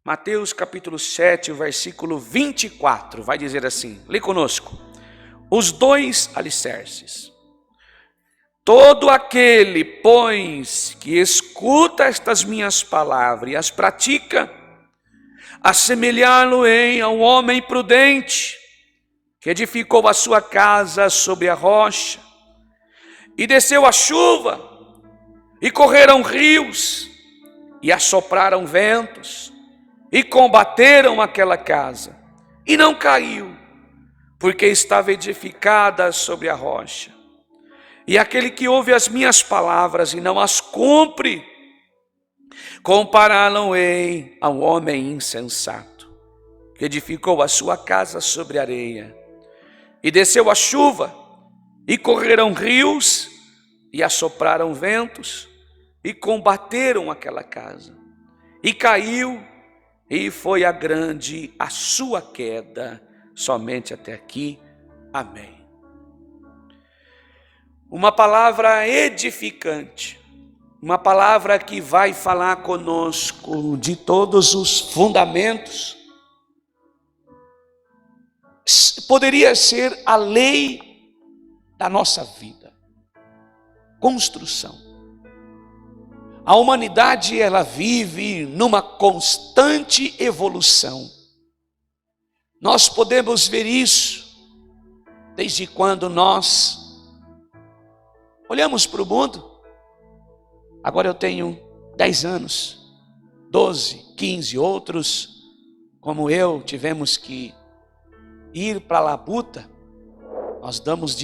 Mateus capítulo 7, versículo 24, vai dizer assim, lê conosco. Os dois alicerces. Todo aquele, pois, que escuta estas minhas palavras e as pratica, assemelhá-lo-ei a um homem prudente, que edificou a sua casa sobre a rocha, e desceu a chuva, e correram rios, e assopraram ventos, e combateram aquela casa, e não caiu, porque estava edificada sobre a rocha. E aquele que ouve as minhas palavras e não as cumpre, compará-lo-ei a um homem insensato, que edificou a sua casa sobre areia, e desceu a chuva, e correram rios, e assopraram ventos, e combateram aquela casa, e caiu, e foi a grande a sua queda. Somente até aqui, amém. Uma palavra edificante, uma palavra que vai falar conosco de todos os fundamentos. Poderia ser a lei da nossa vida, construção. A humanidade, ela vive numa constante evolução. Nós podemos ver isso desde quando nós olhamos para o mundo. Agora eu tenho 10 anos, 12, 15, outros como eu tivemos que ir para a labuta. Nós demos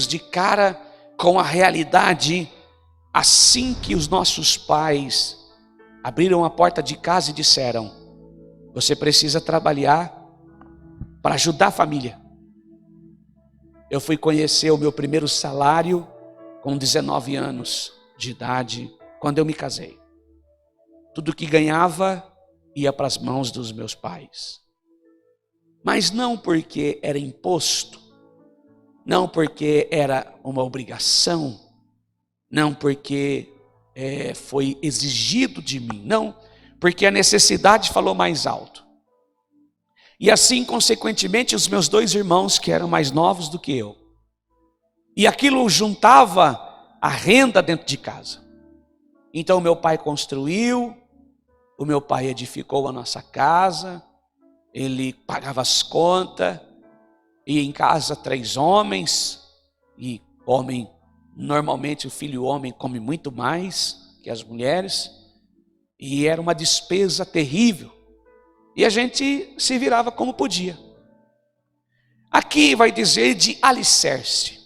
de cara com a realidade assim que os nossos pais abriram a porta de casa e disseram: você precisa trabalhar para ajudar a família. Eu fui conhecer o meu primeiro salário com 19 anos de idade, quando eu me casei. Tudo que ganhava ia para as mãos dos meus pais. Mas não porque era imposto, não porque era uma obrigação, não porque foi exigido de mim, não, porque a necessidade falou mais alto. E assim, consequentemente, os meus 2 irmãos, que eram mais novos do que eu, e aquilo juntava a renda dentro de casa. Então o meu pai construiu, o meu pai edificou a nossa casa, ele pagava as contas, e em casa 3 homens, e homem, normalmente o filho homem come muito mais que as mulheres, e era uma despesa terrível, e a gente se virava como podia. Aqui vai dizer de alicerce.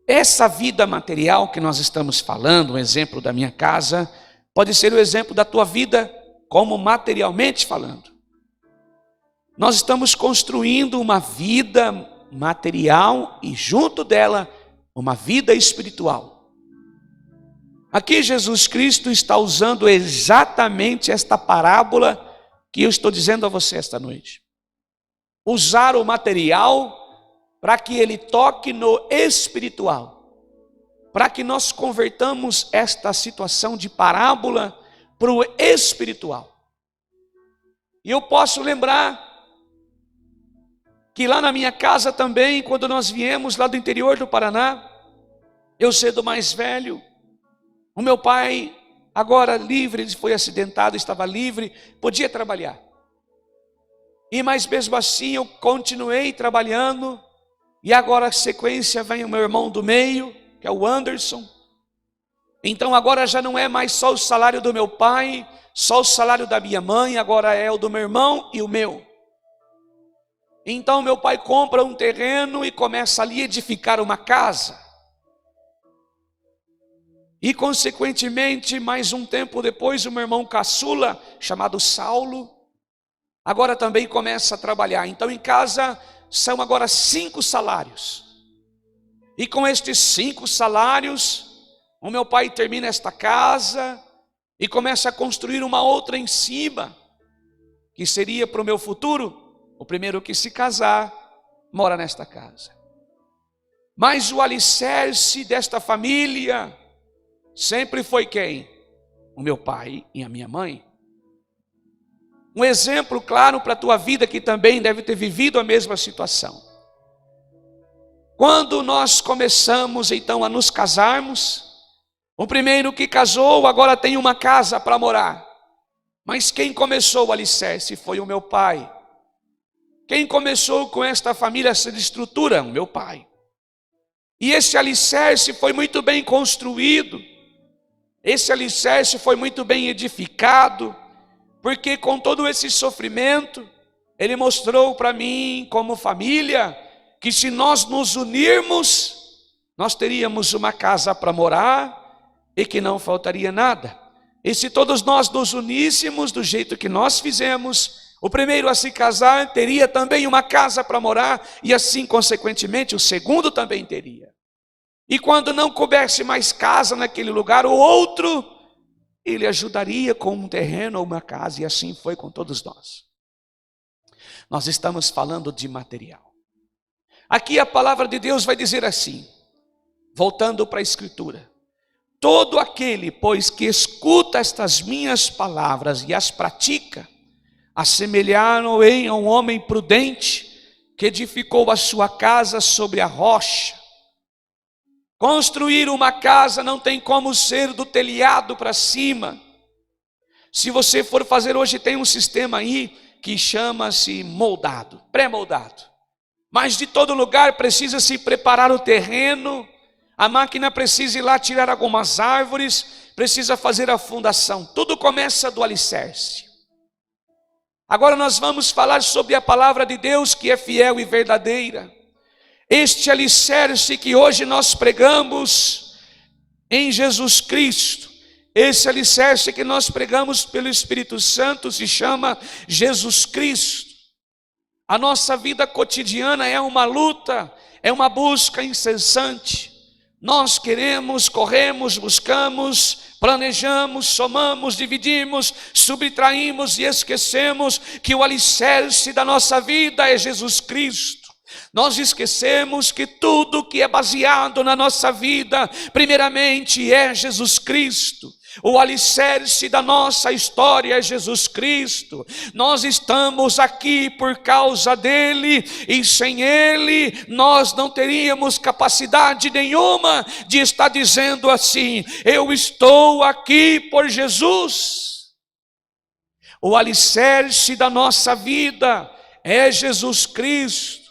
Essa vida material que nós estamos falando, um exemplo da minha casa, pode ser o exemplo da tua vida, como materialmente falando. Nós estamos construindo uma vida material e junto dela uma vida espiritual. Aqui Jesus Cristo está usando exatamente esta parábola que eu estou dizendo a você esta noite. Usar o material para que ele toque no espiritual, para que nós convertamos esta situação de parábola para o espiritual. E eu posso lembrar que lá na minha casa também, quando nós viemos lá do interior do Paraná, eu sendo mais velho, o meu pai, agora livre, ele foi acidentado, estava livre, podia trabalhar. E mas mesmo assim eu continuei trabalhando, e agora a sequência vem o meu irmão do meio, que é o Anderson. Então agora já não é mais só o salário do meu pai, só o salário da minha mãe, agora é o do meu irmão e o meu. Então meu pai compra um terreno e começa ali a edificar uma casa. E consequentemente, mais um tempo depois, o meu irmão caçula, chamado Saulo, agora também começa a trabalhar. Então em casa são agora 5 salários. E com estes 5 salários, o meu pai termina esta casa e começa a construir uma outra em cima, que seria para o meu futuro. O primeiro que se casar, mora nesta casa. Mas o alicerce desta família sempre foi quem? O meu pai e a minha mãe. Um exemplo claro para a tua vida que também deve ter vivido a mesma situação. Quando nós começamos então a nos casarmos, o primeiro que casou agora tem uma casa para morar. Mas quem começou o alicerce foi o meu pai. Quem começou com esta família, essa estrutura? O meu pai. E esse alicerce foi muito bem construído. Esse alicerce foi muito bem edificado. Porque com todo esse sofrimento, ele mostrou para mim, como família, que se nós nos unirmos, nós teríamos uma casa para morar e que não faltaria nada. E se todos nós nos uníssemos do jeito que nós fizemos, o primeiro a se casar teria também uma casa para morar e assim, consequentemente, o segundo também teria. E quando não coubesse mais casa naquele lugar, o outro, ele ajudaria com um terreno ou uma casa, e assim foi com todos nós. Nós estamos falando de material. Aqui a palavra de Deus vai dizer assim, voltando para a Escritura: todo aquele, pois, que escuta estas minhas palavras e as pratica, assemelharam-no a um homem prudente que edificou a sua casa sobre a rocha. Construir uma casa não tem como ser do telhado para cima. Se você for fazer hoje, tem um sistema aí que chama-se moldado, pré-moldado. Mas de todo lugar precisa se preparar o terreno, a máquina precisa ir lá tirar algumas árvores, precisa fazer a fundação. Tudo começa do alicerce. Agora nós vamos falar sobre a palavra de Deus, que é fiel e verdadeira. Este alicerce que hoje nós pregamos em Jesus Cristo, esse alicerce que nós pregamos pelo Espírito Santo se chama Jesus Cristo. A nossa vida cotidiana é uma luta, é uma busca incessante. Nós queremos, corremos, buscamos, planejamos, somamos, dividimos, subtraímos e esquecemos que o alicerce da nossa vida é Jesus Cristo. Nós esquecemos que tudo que é baseado na nossa vida, primeiramente é Jesus Cristo. O alicerce da nossa história é Jesus Cristo. Nós estamos aqui por causa dele, e sem ele nós não teríamos capacidade nenhuma de estar dizendo assim: eu estou aqui por Jesus. O alicerce da nossa vida é Jesus Cristo.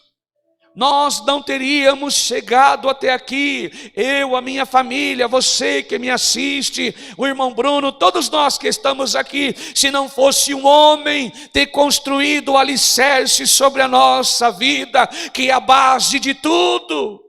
Nós não teríamos chegado até aqui, eu, a minha família, você que me assiste, o irmão Bruno, todos nós que estamos aqui, se não fosse um homem ter construído o alicerce sobre a nossa vida, que é a base de tudo.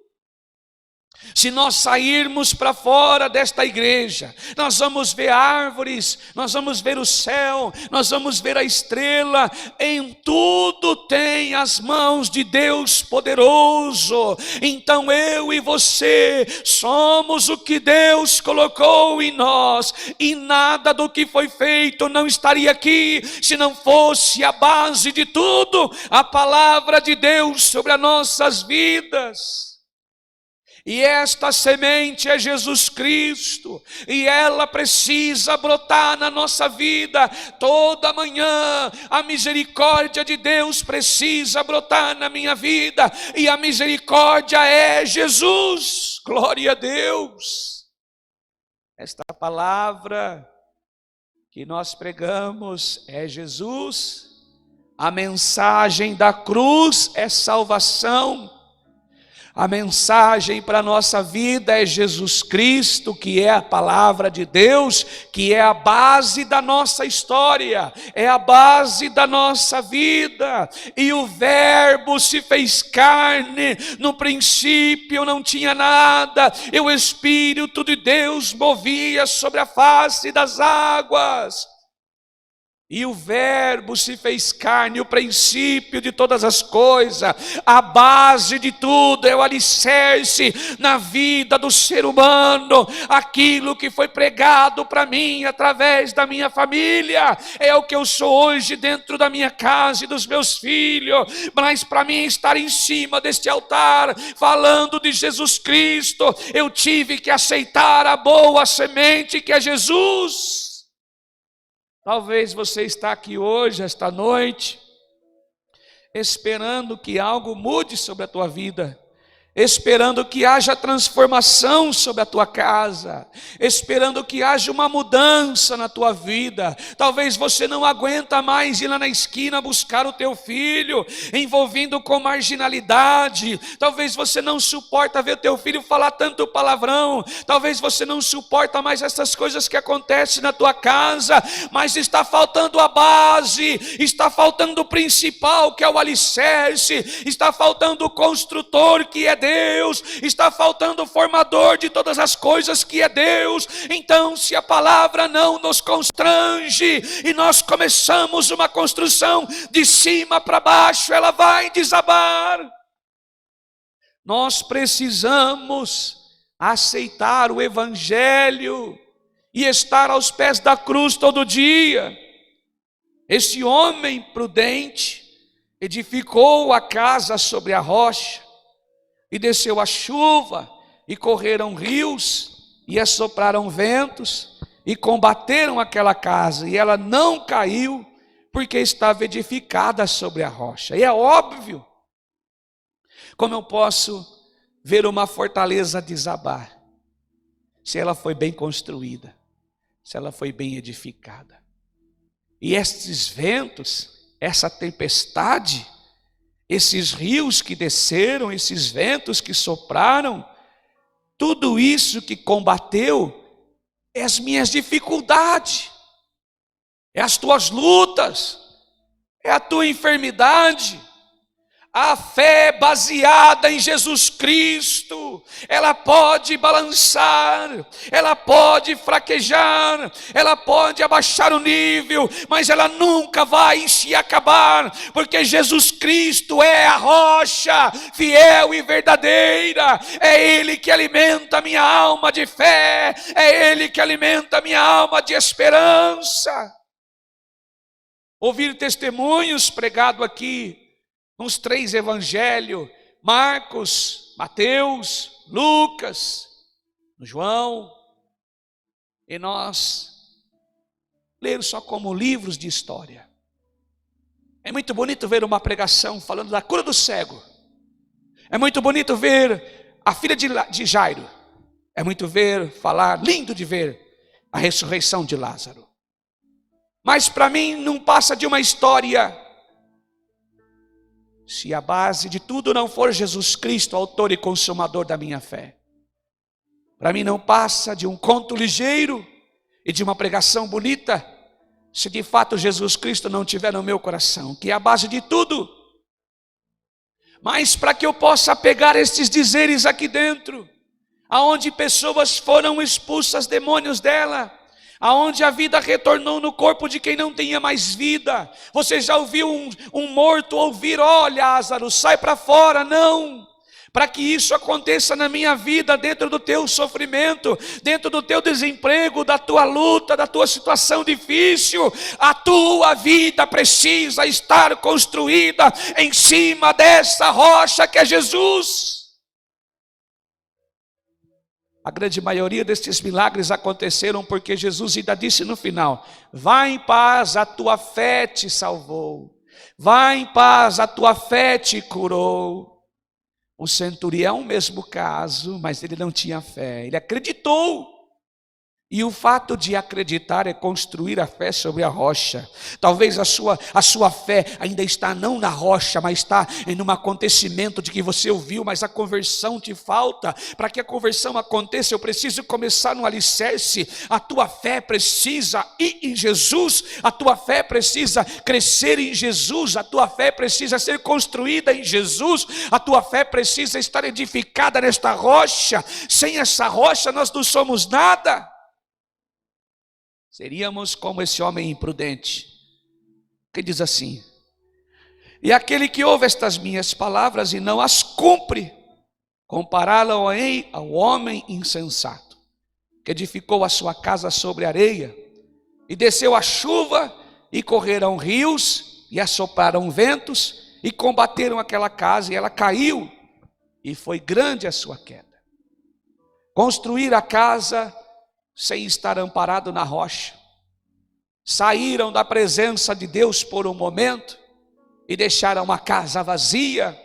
Se nós sairmos para fora desta igreja, nós vamos ver árvores, nós vamos ver o céu, nós vamos ver a estrela, em tudo tem as mãos de Deus poderoso. Então eu e você somos o que Deus colocou em nós, e nada do que foi feito não estaria aqui, se não fosse a base de tudo, a palavra de Deus sobre as nossas vidas. E esta semente é Jesus Cristo, e ela precisa brotar na nossa vida toda manhã. A misericórdia de Deus precisa brotar na minha vida, e a misericórdia é Jesus. Glória a Deus. Esta palavra que nós pregamos é Jesus. A mensagem da cruz é salvação. A mensagem para a nossa vida é Jesus Cristo, que é a palavra de Deus, que é a base da nossa história, é a base da nossa vida. E o Verbo se fez carne, no princípio não tinha nada, e o Espírito de Deus movia sobre a face das águas. E o Verbo se fez carne, o princípio de todas as coisas, a base de tudo, é o alicerce na vida do ser humano. Aquilo que foi pregado para mim através da minha família, é o que eu sou hoje dentro da minha casa e dos meus filhos. Mas para mim estar em cima deste altar, falando de Jesus Cristo, eu tive que aceitar a boa semente que é Jesus. Talvez você está aqui hoje, esta noite, esperando que algo mude sobre a tua vida, esperando que haja transformação sobre a tua casa, esperando que haja uma mudança na tua vida. Talvez você não aguenta mais ir lá na esquina buscar o teu filho, envolvido com marginalidade. Talvez você não suporta ver o teu filho falar tanto palavrão. Talvez você não suporta mais essas coisas que acontecem na tua casa, mas está faltando a base, está faltando o principal, que é o alicerce, está faltando o construtor, que é Deus, está faltando o formador de todas as coisas, que é Deus. Então, se a palavra não nos constrange e nós começamos uma construção de cima para baixo, ela vai desabar. Nós precisamos aceitar o Evangelho e estar aos pés da cruz todo dia. Esse homem prudente edificou a casa sobre a rocha, e desceu a chuva, e correram rios, e assopraram ventos, e combateram aquela casa, e ela não caiu, porque estava edificada sobre a rocha. E é óbvio, como eu posso ver uma fortaleza desabar, se ela foi bem construída, se ela foi bem edificada. E estes ventos, essa tempestade, esses rios que desceram, esses ventos que sopraram, tudo isso que combateu é as minhas dificuldades, é as tuas lutas, é a tua enfermidade. A fé baseada em Jesus Cristo, ela pode balançar, ela pode fraquejar, ela pode abaixar o nível, mas ela nunca vai se acabar, porque Jesus Cristo é a rocha fiel e verdadeira. É Ele que alimenta a minha alma de fé, é Ele que alimenta a minha alma de esperança. Ouvir testemunhos pregados aqui nos 3 evangelhos, Marcos, Mateus, Lucas, João, e nós ler só como livros de história. É muito bonito ver uma pregação falando da cura do cego. É muito bonito ver a filha de Jairo. É muito lindo de ver a ressurreição de Lázaro. Mas para mim não passa de uma história, se a base de tudo não for Jesus Cristo, autor e consumador da minha fé. Para mim não passa de um conto ligeiro e de uma pregação bonita, se de fato Jesus Cristo não estiver no meu coração, que é a base de tudo. Mas para que eu possa pegar estes dizeres aqui dentro, aonde pessoas foram expulsas, demônios dela, aonde a vida retornou no corpo de quem não tinha mais vida. Você já ouviu um morto ouvir: ó, Lázaro, sai para fora? Não. Para que isso aconteça na minha vida, dentro do teu sofrimento, dentro do teu desemprego, da tua luta, da tua situação difícil, a tua vida precisa estar construída em cima dessa rocha que é Jesus. A grande maioria destes milagres aconteceram porque Jesus ainda disse no final: vá em paz, a tua fé te salvou. Vá em paz, a tua fé te curou. O centurião, mesmo caso, mas ele não tinha fé, ele acreditou. E o fato de acreditar é construir a fé sobre a rocha. Talvez a sua fé ainda está não na rocha, mas está em um acontecimento de que você ouviu, mas a conversão te falta. Para que a conversão aconteça, eu preciso começar no alicerce. A tua fé precisa ir em Jesus, a tua fé precisa crescer em Jesus, a tua fé precisa ser construída em Jesus, a tua fé precisa estar edificada nesta rocha. Sem essa rocha nós não somos nada. Seríamos como esse homem imprudente, que diz assim: e aquele que ouve estas minhas palavras e não as cumpre, compará-lo-ei ao homem insensato, que edificou a sua casa sobre areia, e desceu a chuva, e correram rios, e assopraram ventos, e combateram aquela casa, e ela caiu, e foi grande a sua queda. Construir a casa sem estar amparado na rocha saíram da presença de Deus por um momento e deixaram uma casa vazia,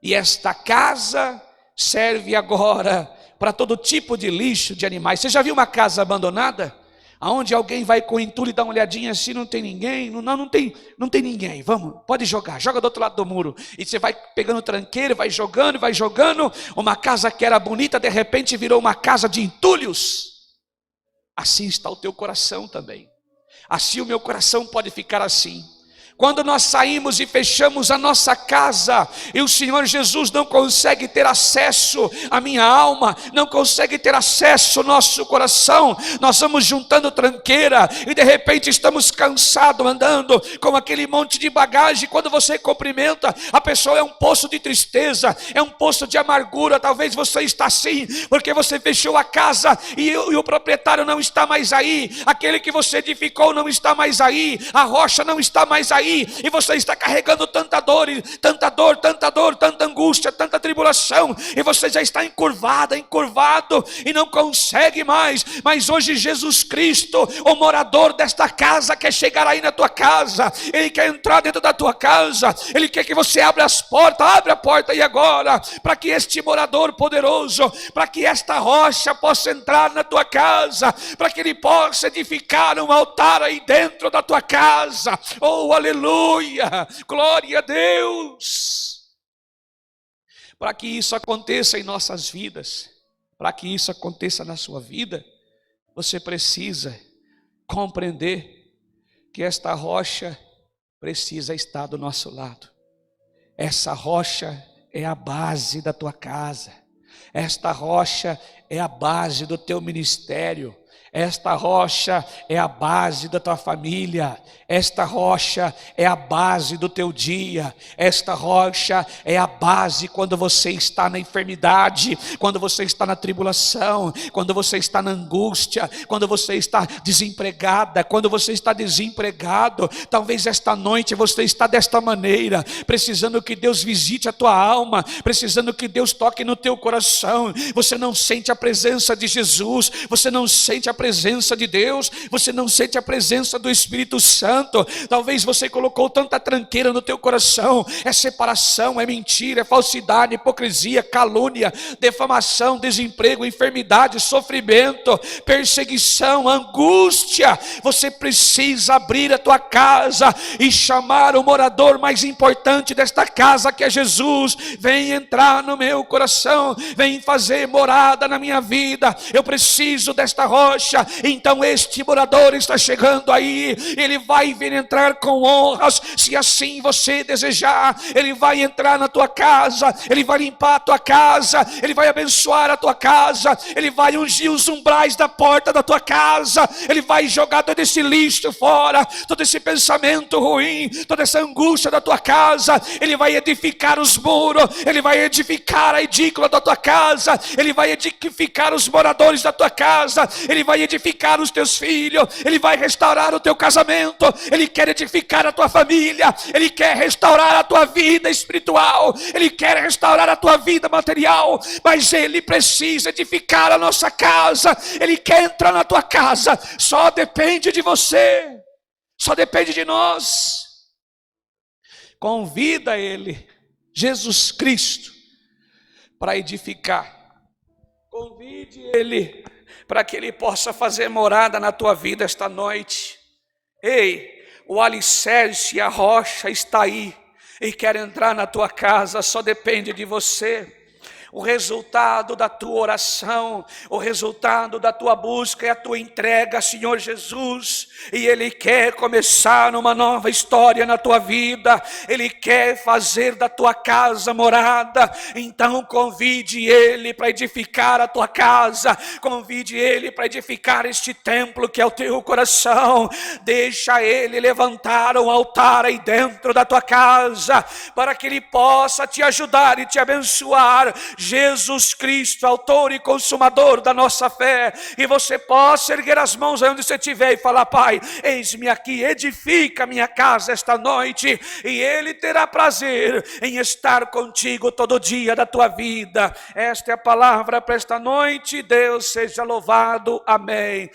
e esta casa serve agora para todo tipo de lixo de animais. Você já viu uma casa abandonada? Aonde alguém vai com entulho e dá uma olhadinha assim, não tem ninguém, não tem ninguém, vamos, pode jogar, joga do outro lado do muro, e você vai pegando tranqueiro, vai jogando, uma casa que era bonita, de repente virou uma casa de entulhos. Assim está o teu coração também, assim o meu coração pode ficar assim. Quando nós saímos e fechamos a nossa casa, e o Senhor Jesus não consegue ter acesso à minha alma, não consegue ter acesso ao nosso coração, nós vamos juntando tranqueira, e de repente estamos cansados, andando com aquele monte de bagagem. Quando você cumprimenta, a pessoa é um poço de tristeza, é um poço de amargura. Talvez você está assim, porque você fechou a casa, e o proprietário não está mais aí, aquele que você edificou não está mais aí, a rocha não está mais aí, e você está carregando tanta dor, tanta angústia, tanta tribulação, e você já está encurvado, e não consegue mais. Mas hoje Jesus Cristo, o morador desta casa, quer chegar aí na tua casa, Ele quer entrar dentro da tua casa, Ele quer que você abra as portas, abre a porta e agora, para que este morador poderoso, para que esta rocha possa entrar na tua casa, para que Ele possa edificar um altar aí dentro da tua casa. Oh, aleluia, glória a Deus. Para que isso aconteça em nossas vidas, para que isso aconteça na sua vida, você precisa compreender que esta rocha precisa estar do nosso lado. Essa rocha é a base da tua casa, esta rocha é a base do teu ministério, esta rocha é a base da tua família, esta rocha é a base do teu dia, esta rocha é a base quando você está na enfermidade, quando você está na tribulação, quando você está na angústia, quando você está desempregada, quando você está desempregado. Talvez esta noite você está desta maneira, precisando que Deus visite a tua alma, precisando que Deus toque no teu coração. Você não sente a presença de Jesus, você não sente a presença de Deus, você não sente a presença do Espírito Santo. Talvez você colocou tanta tranqueira no teu coração, é separação, é mentira, é falsidade, hipocrisia, calúnia, defamação, desemprego, enfermidade, sofrimento, perseguição, angústia. Você precisa abrir a tua casa e chamar o morador mais importante desta casa, que é Jesus. Vem entrar no meu coração, vem fazer morada na minha vida, eu preciso desta rocha. Então este morador está chegando aí, ele vai vir entrar com honras, se assim você desejar. Ele vai entrar na tua casa, ele vai limpar a tua casa, ele vai abençoar a tua casa, ele vai ungir os umbrais da porta da tua casa, ele vai jogar todo esse lixo fora, todo esse pensamento ruim, toda essa angústia da tua casa. Ele vai edificar os muros, ele vai edificar a edícula da tua casa, ele vai edificar os moradores da tua casa, ele vai edificar os teus filhos, ele vai restaurar o teu casamento, ele quer edificar a tua família, ele quer restaurar a tua vida espiritual, ele quer restaurar a tua vida material, mas ele precisa edificar a nossa casa. Ele quer entrar na tua casa, só depende de você, só depende de nós. Convida ele, Jesus Cristo, para edificar. Convide ele para que ele possa fazer morada na tua vida esta noite. Ei, o alicerce, a rocha está aí e quer entrar na tua casa, só depende de você. O resultado da tua oração, o resultado da tua busca é a tua entrega, Senhor Jesus. E Ele quer começar uma nova história na tua vida. Ele quer fazer da tua casa morada. Então convide Ele para edificar a tua casa. Convide Ele para edificar este templo que é o teu coração. Deixa Ele levantar um altar aí dentro da tua casa, para que Ele possa te ajudar e te abençoar. Jesus Cristo, autor e consumador da nossa fé. E você possa erguer as mãos aí onde você estiver e falar: Pai, eis-me aqui, edifica minha casa esta noite. E Ele terá prazer em estar contigo todo dia da tua vida. Esta é a palavra para esta noite. Deus seja louvado. Amém.